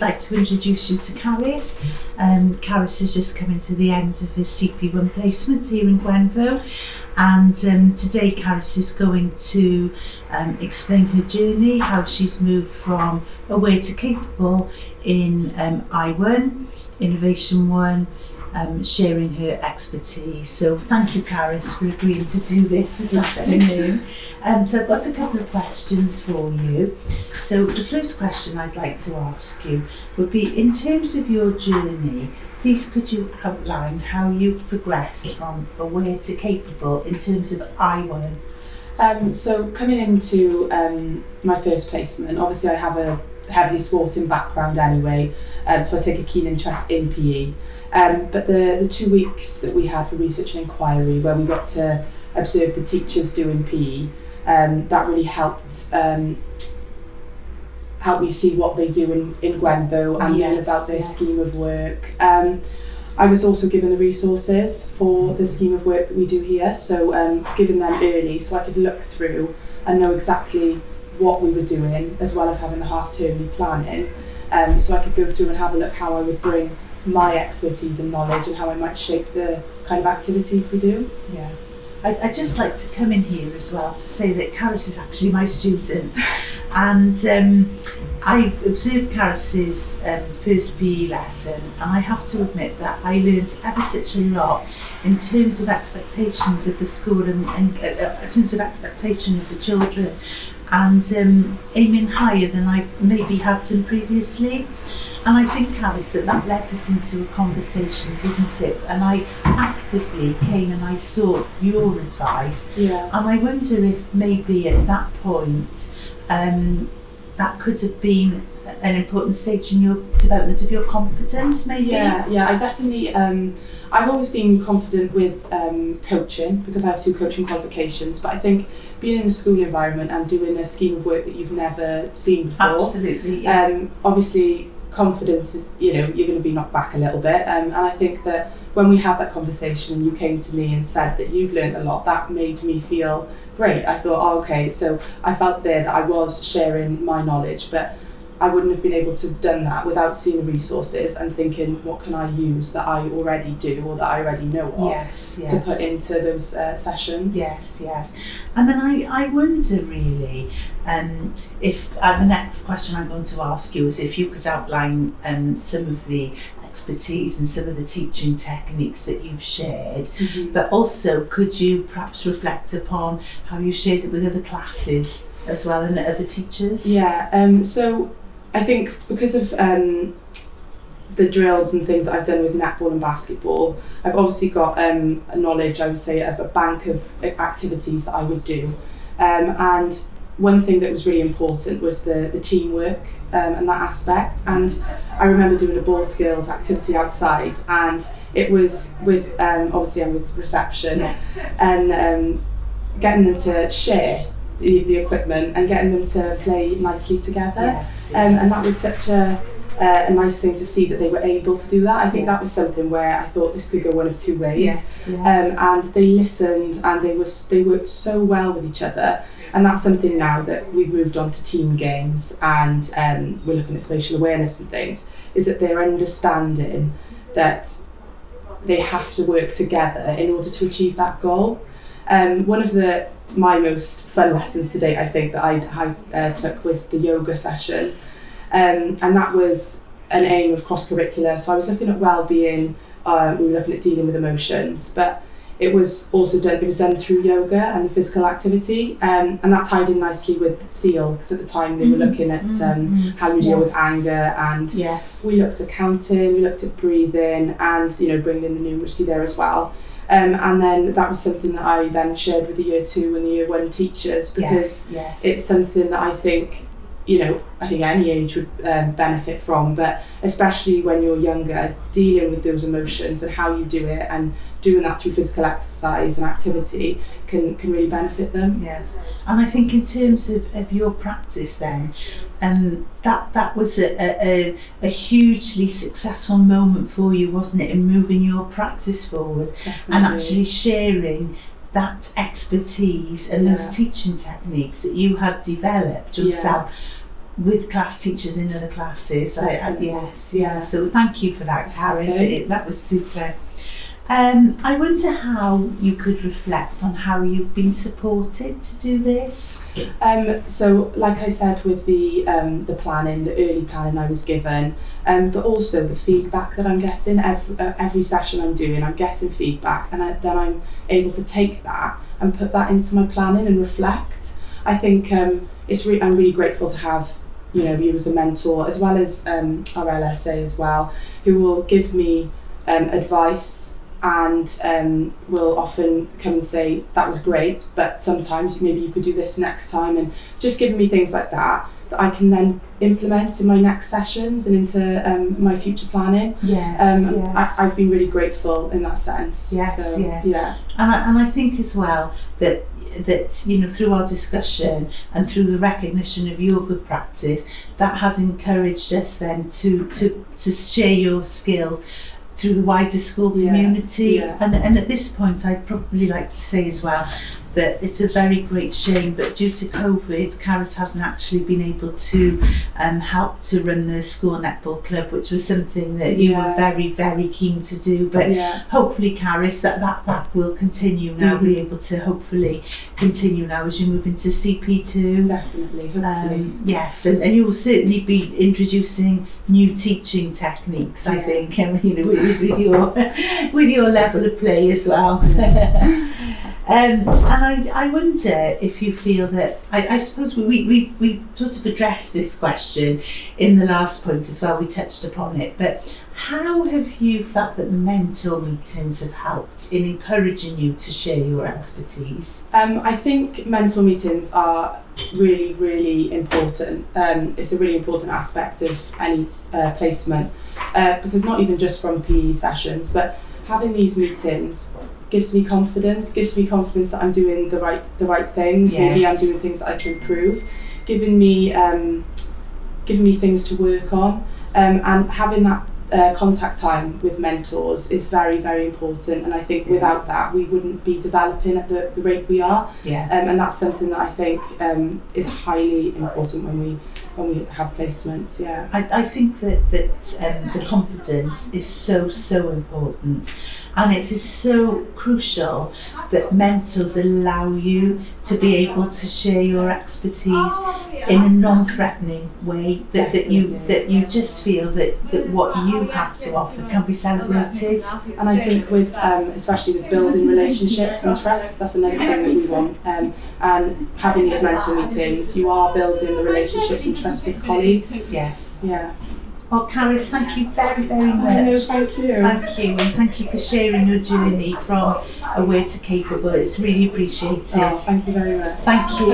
like to introduce you to Caris. Caris has just come into the end of his CP1 placement here in Gwenfo, and today Caris is going to explain her journey, how she's moved from aware to capable in I1, Innovation 1, sharing her expertise. So thank you, Caris, for agreeing to do this afternoon. So I've got a couple of questions for you. So the first question I'd like to ask you would be, in terms of your journey, please could you outline how you've progressed from aware to capable in terms of I1? So coming into my first placement, obviously I have a heavily sporting background anyway, so I take a keen interest in PE. But the 2 weeks that we had for research and inquiry, where we got to observe the teachers doing PE, that really helped me see what they do in Gwenfo and learn about their scheme of work. I was also given the resources for the scheme of work that we do here, so given them early so I could look through and know exactly what we were doing, as well as having the half-termly planning, so I could go through and have a look how I would bring my expertise and knowledge and how I might shape the kind of activities we do. Yeah. I'd just like to come in here as well to say that Caris is actually my student, and I observed Caris's first PE lesson, and I have to admit that I learned ever such a lot in terms of expectations of the school and in terms of expectation of the children, and aiming higher than I maybe have done previously. And I think, Caris, that led us into a conversation, didn't it? And I actively came and I sought your advice. Yeah. And I wonder if maybe at that point, that could have been an important stage in your development of your confidence, maybe? Yeah, I definitely, I've always been confident with coaching because I have 2 coaching qualifications, but I think being in a school environment and doing a scheme of work that you've never seen before. Absolutely, yeah. Obviously, confidence is, you're going to be knocked back a little bit, and I think that when we had that conversation and you came to me and said that you'd learned a lot, that made me feel great. I thought, oh, okay, so I felt there that I was sharing my knowledge, but I wouldn't have been able to have done that without seeing the resources and thinking, what can I use that I already do or that I already know of to put into those sessions. Yes. And then I wonder really if the next question I'm going to ask you is if you could outline some of the expertise and some of the teaching techniques that you've shared, but also could you perhaps reflect upon how you shared it with other classes as well and other teachers? Yeah, so I think because of the drills and things that I've done with netball and basketball, I've obviously got a knowledge, I would say, of a bank of activities that I would do. And one thing that was really important was the teamwork and that aspect. And I remember doing a ball skills activity outside, and it was with, obviously I'm with reception, and getting them to share the equipment and getting them to play nicely together. And that was such a nice thing to see that they were able to do that. I think that was something where I thought this could go one of 2 ways. And they listened and they worked so well with each other. And that's something now that we've moved on to team games and we're looking at spatial awareness and things, is that they're understanding that they have to work together in order to achieve that goal. One of my most fun lessons to date, I think, that I took was the yoga session. And that was an aim of cross-curricular. So I was looking at well-being, we were looking at dealing with emotions, but it was also done through yoga and the physical activity, and that tied in nicely with SEAL, because at the time they were looking at how you deal with anger, and we looked at counting, we looked at breathing, and bringing in the numeracy there as well. And then that was something that I then shared with the Year 2 and the Year 1 teachers, because it's something that I think any age would benefit from, but especially when you're younger, dealing with those emotions and how you do it, and doing that through physical exercise and activity can really benefit them. Yes, and I think in terms of your practice then, that was a hugely successful moment for you, wasn't it, in moving your practice forward. Definitely. And actually sharing that expertise and those teaching techniques that you had developed yourself with class teachers in other classes. Yes, Yeah. So thank you for that, Caris. Okay. That was super. I wonder how you could reflect on how you've been supported to do this. So like I said with the planning, the early planning I was given, but also the feedback that I'm getting every session I'm doing, I'm getting feedback, and then I'm able to take that and put that into my planning and reflect. I think I'm really grateful to have you as a mentor, as well as our LSA as well, who will give me advice and will often come and say that was great, but sometimes maybe you could do this next time, and just giving me things like that I can then implement in my next sessions and into my future planning. Yes. I've been really grateful in that sense. Yes. Yeah. And I think as well that through our discussion and through the recognition of your good practice, that has encouraged us then to share your skills through the wider school community. And at this point I'd probably like to say as well that it's a very great shame, but due to COVID, Caris hasn't actually been able to help to run the school netball club, which was something that you were very, very keen to do. But hopefully, Caris, that will continue now, be able to hopefully continue now as you move into CP2. Definitely, hopefully. Yes, and you will certainly be introducing new teaching techniques, I think, with your level of play as well. And I wonder if you feel that, I suppose we sort of addressed this question in the last point as well, we touched upon it, but how have you felt that the mentor meetings have helped in encouraging you to share your expertise? I think mentor meetings are really, really important. It's a really important aspect of any placement, because not even just from PE sessions, but having these meetings gives me confidence that I'm doing the right things. Maybe I'm doing things that I can improve, giving me things to work on, and having that contact time with mentors is very, very important. And I think without that we wouldn't be developing at the rate we are. And that's something that I think is highly important when we have placements. I think that the confidence is so important, and it is so crucial that mentors allow you to be able to share your expertise in a non-threatening way, that you just feel that what you have to offer can be celebrated. And I think with especially with building relationships and trust, that's another thing that we want, and having these mentor meetings, you are building the relationships and trust with colleagues. Well, Caris, thank you very, very much. No, thank you. Thank you, and thank you for sharing your journey from aware to capable. It's really appreciated. Thank you very much. Thank you.